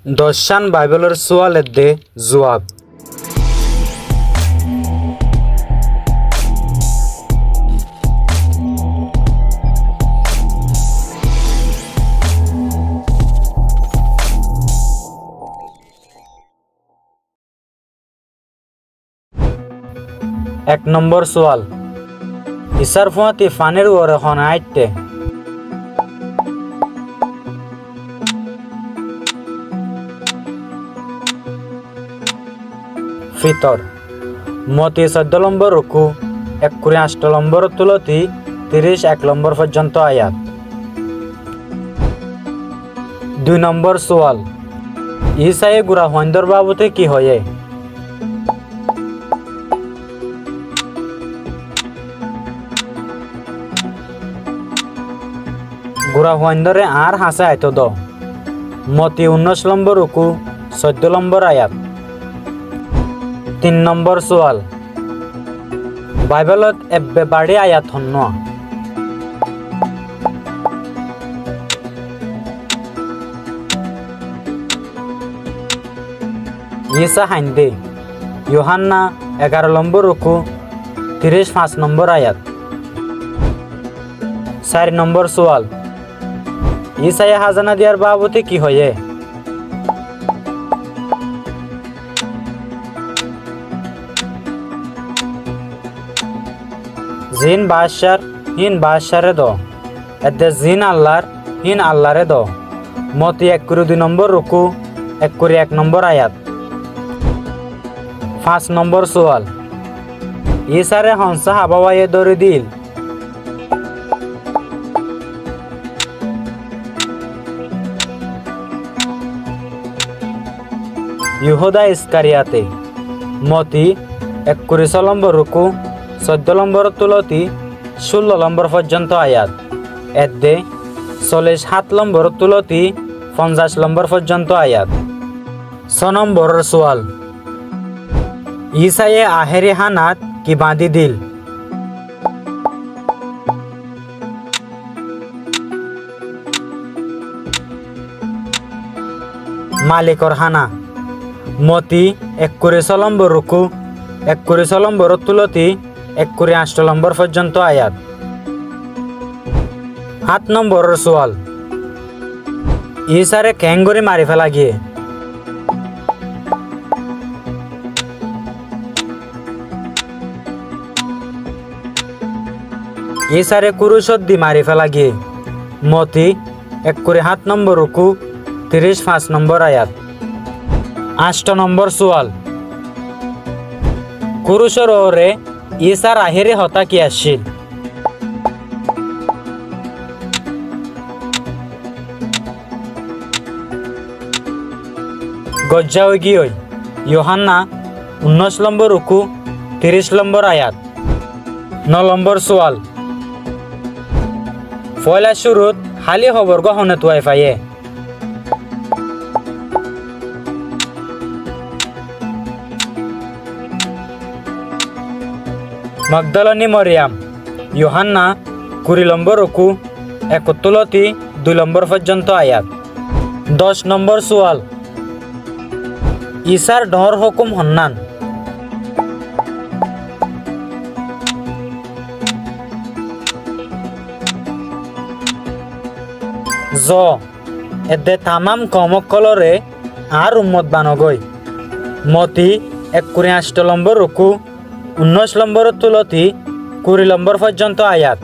দশান বাইবেলের সোয়ালের দে জবাব। এক নম্বর সোয়াল, ইসার ফুয়াতি ফানের ওরে হন আইতে। ফিতর মতি 14 নম্বর রুকু 1 নম্বর তুলতি 31 নম্বর পর্যন্ত আয়াত। 2 নম্বর সোয়াল, ঈসায়ে গুড়া হইন্দর বাবুতে কি হয়ে? গুড়া হইন্দরে আর হাসে আইতো দ। মতি 19 নম্বর রুকু 14 নম্বর আয়াত। 3 নম্বর সোয়াল, বাইবেলত এব্বে বাড়ি আয়াত হন্ন। ঈসা হাইন্দে ইউহান্না 11 নম্বর রুকু 35 নম্বর আয়াত। 4 নম্বর সোয়াল, ঈসায়ে হাজানা দিয়ার বাবুতে কি হয়ে? জিন বাদশার হিন বাদশারে দ এতে জিন আল্লাহর হিন আল্লাহরে দ। মতি 1 নম্বর রুকু 1 নম্বর আয়াত। 5 নম্বর সোয়াল, ঈসারে হংসা হাবাওয়ায়ে দরি দিল। ইহুদা ইস্কারিয়াতে। মতি 21 নম্বর রুকু 14 নম্বর তুলতি 16 নম্বর পর্যন্ত আয়াত। এতে 47 নম্বর তুলতি 50 নম্বর পর্যন্ত আয়াত। 6 নম্বরের সোয়াল, ঈসায়ে আহেরি হানাত কি বাঁধি দিল? মালিকর হানা। মতি 21 নম্বর রুকু 21 নম্বর তুলতি 1 নম্বর পর্যন্ত আয়াত। 7 নম্বরের সোয়াল, ঈসারে ক্যাঙ্গুরি মারি ফেলা গিয়ে? ঈসারে কুরুশত দি মারি ফেলা গিয়ে? মতি 7 নম্বর রুকু 35 নম্বর আয়াত। 8 নম্বর সোয়াল, কুরুশর ওরে ঈসার আহেরে হতা কি আসছিল? গজ্জা হয়ে গিয়ে ইউহান্না 19 নম্বর রুকু 30 নম্বর আয়াত। 9 নম্বর সোয়াল, পয়লা শুরুত হালি খবর গহনে তুয়াই পাইয়ে? মগদলনী মরিয়াম। ইউহান্না 20 নম্বর রুকু 1 2 নম্বর পর্যন্ত আয়াত। 10 নম্বর সোয়াল, ঈসার ডর হুকুম হন্নান? জ এদে তামাম কমকলরে আর উম্মত বানগই। মতি 1 নম্বর রুকু 19 নম্বর তুলতি 20 নম্বর পর্যন্ত আয়াত।